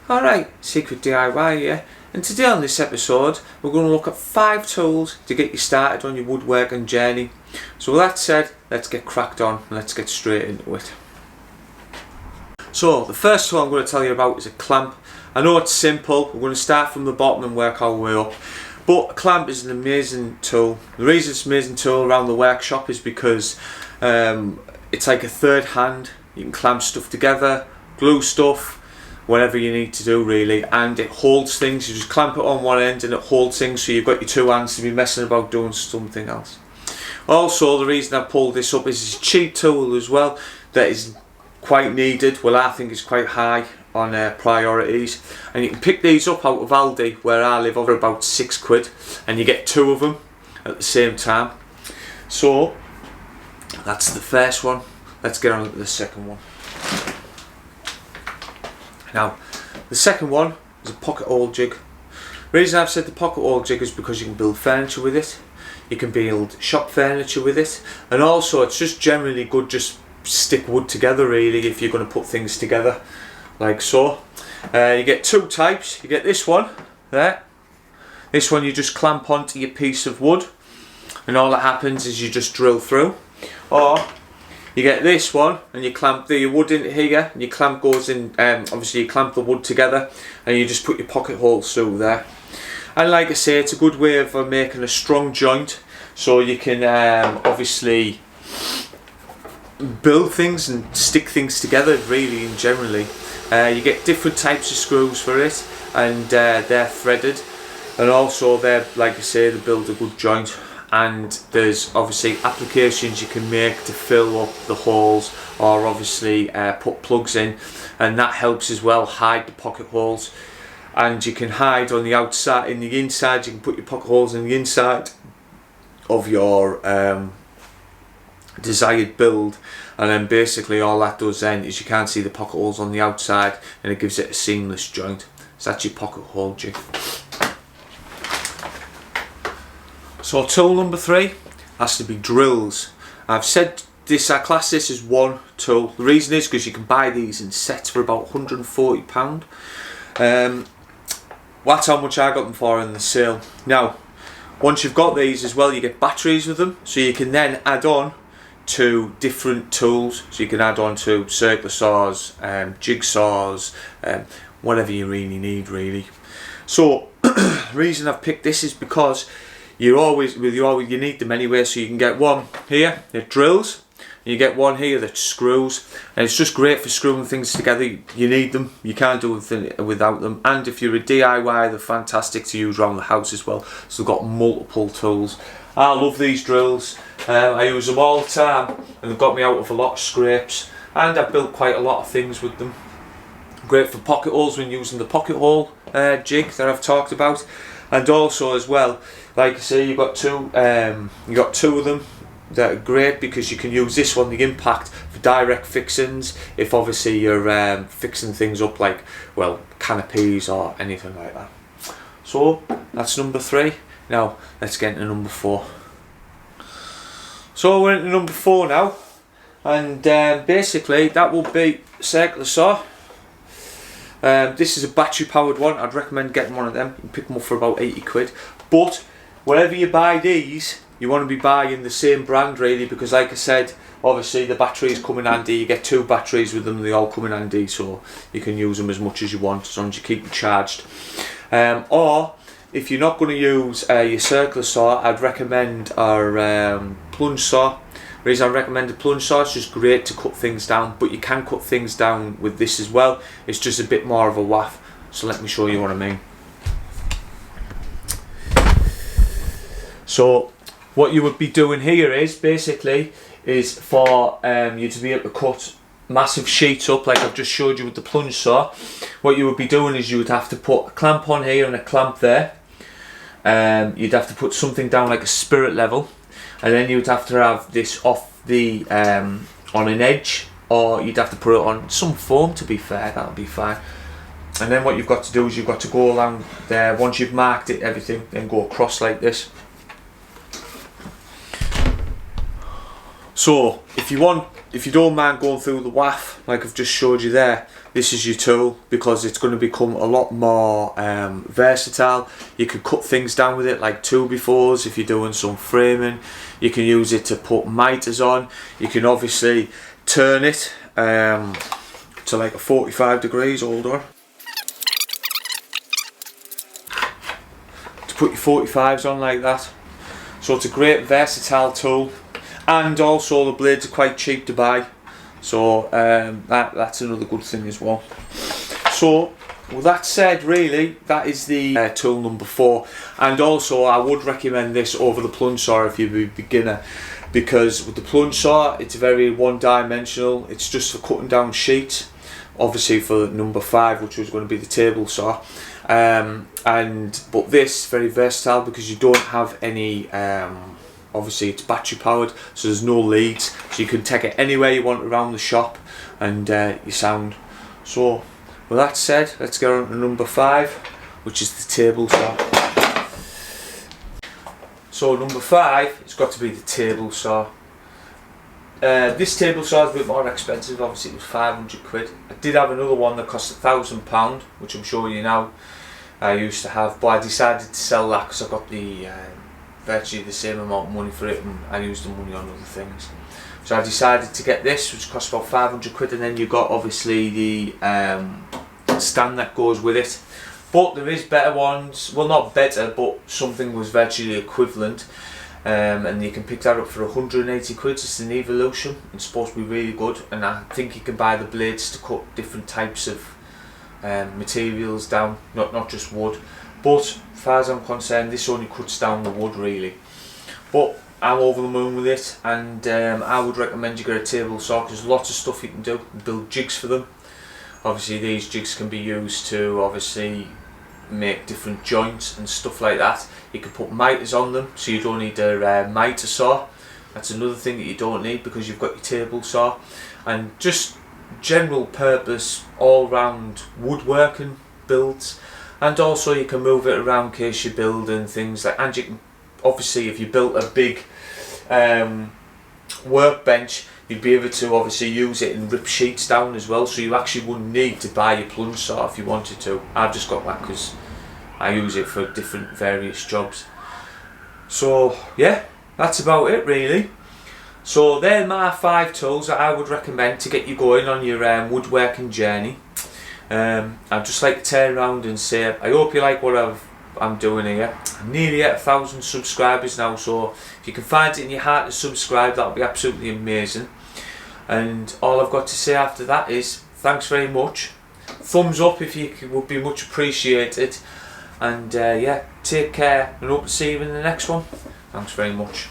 Alright, Secret DIY here, and today on this episode we're going to look at 5 tools to get you started on your woodworking journey. So with that said, let's get cracked on and let's get straight into it. So the first tool I'm going to tell you about is a clamp. I know it's simple, we're going to start from the bottom and work our way up, but a clamp is an amazing tool. The reason it's an amazing tool around the workshop is because it's like a third hand. You can clamp stuff together, glue stuff, whatever you need to do really, and it holds things. You just clamp it on one end and it holds things, so you've got your 2 hands to be messing about doing something else. Also, the reason I pulled this up is it's a cheap tool as well that is quite needed. Well, I think it's quite high on priorities, and you can pick these up out of Aldi where I live for about £6, and you get 2 of them at the same time. So that's the first one. Let's get on to the second one. Now, the second one is a pocket hole jig. The reason I've said the pocket hole jig is because you can build furniture with it, you can build shop furniture with it, and also it's just generally good just stick wood together really if you're going to put things together like so. You get 2 types. You get this one there. This one you just clamp onto your piece of wood, and all that happens is you just drill through. Or you get this one and you clamp the wood in here, and your clamp goes in, obviously you clamp the wood together and you just put your pocket holes through there. And like I say, it's a good way of making a strong joint, so you can obviously build things and stick things together really and generally. You get different types of screws for it, and they're threaded, and also they're, like I say, they build a good joint. And there's obviously applications you can make to fill up the holes, or obviously put plugs in, and that helps as well hide the pocket holes. And you can hide on the outside, in the inside you can put your pocket holes in the inside of your desired build, and then basically all that does then is you can't see the pocket holes on the outside, and it gives it a seamless joint. So that's your pocket hole jig. So tool number 3 has to be drills. I've said this, I class this as one tool. The reason is because you can buy these in sets for about £140. That's how much I got them for in the sale. Now, once you've got these as well, you get batteries with them, so you can then add on to different tools. So you can add on to circular saws, jigsaws, whatever you really need really. So the reason I've picked this is because you need them anyway. So you can get one here that drills, and you get one here that screws, and it's just great for screwing things together. You need them, you can't do it without them. And if you're a DIY, they're fantastic to use around the house as well. So they've got multiple tools. I love these drills. I use them all the time, and they've got me out of a lot of scrapes, and I've built quite a lot of things with them. Great for pocket holes when using the pocket hole jig that I've talked about. And also as well, like I say, you've got 2 of them that are great, because you can use this one, the Impact, for direct fixings if obviously you're fixing things up like, well, canopies or anything like that. So that's number 3. Now let's get into number 4. So we're into number 4 now, and basically that will be circular saw. This is a battery powered one. I'd recommend getting one of them. You can pick them up for about £80. But whenever you buy these, you want to be buying the same brand really, because like I said, obviously the batteries come in handy. You get 2 batteries with them, they all come in handy, so you can use them as much as you want, as long as you keep them charged. Or if you're not going to use your circular saw, I'd recommend our plunge saw. The reason I recommend the plunge saw, it's just great to cut things down, but you can cut things down with this as well. It's just a bit more of a waff. So let me show you what I mean. So what you would be doing here is basically for you to be able to cut massive sheets up like I've just showed you with the plunge saw. What you would be doing is you would have to put a clamp on here and a clamp there. You'd have to put something down like a spirit level, and then you would have to have this off the on an edge, or you'd have to put it on some foam. To be fair, that would be fine. And then what you've got to do is you've got to go along there. Once you've marked it, everything, then go across like this. So if you don't mind going through the WAF like I've just showed you there, this is your tool, because it's going to become a lot more versatile. You can cut things down with it like 2x4s if you're doing some framing. You can use it to put miters on. You can obviously turn it to like a 45 degrees older to put your 45s on like that. So it's a great versatile tool, and also the blades are quite cheap to buy, so that's another good thing as well. So with that said, really that is the tool number 4, and also I would recommend this over the plunge saw if you're a beginner, because with the plunge saw it's very one-dimensional. It's just for cutting down sheets, obviously for number 5, which was going to be the table saw, but this very versatile because you don't have any obviously it's battery powered, so there's no leads, so you can take it anywhere you want around the shop and you sound. So with that said, let's get on to number 5, which is the table saw. So number 5, it's got to be the table saw. This table saw is a bit more expensive, obviously it was 500 quid. I did have another one that cost £1,000, which I'm sure you know I used to have, but I decided to sell that because I got the virtually the same amount of money for it, and I used the money on other things. So I decided to get this, which cost about 500 quid, and then you got obviously the stand that goes with it. But there is better ones, well not better, but something was virtually equivalent, and you can pick that up for 180 quid. It's an Evolution. It's supposed to be really good, and I think you can buy the blades to cut different types of materials down, not just wood. But as far as I'm concerned, this only cuts down the wood really. But I'm over the moon with it, and I would recommend you get a table saw because there's lots of stuff you can do. Build jigs for them. Obviously these jigs can be used to obviously make different joints and stuff like that. You can put miters on them, so you don't need a miter saw. That's another thing that you don't need because you've got your table saw. And just general purpose all round woodworking builds. And also you can move it around in case you're building things like, and you can obviously if you built a big workbench, you'd be able to obviously use it and rip sheets down as well, so you actually wouldn't need to buy your plunge saw if you wanted to. I've just got that because I use it for different various jobs. So yeah, that's about it really. So they're my 5 tools that I would recommend to get you going on your woodworking journey. I'd just like to turn around and say I hope you like what I'm doing here. I'm nearly at 1,000 subscribers now, so if you can find it in your heart to subscribe, that would be absolutely amazing. And all I've got to say after that is thanks very much. Thumbs up if you could, would be much appreciated. And yeah, take care and hope to see you in the next one. Thanks very much.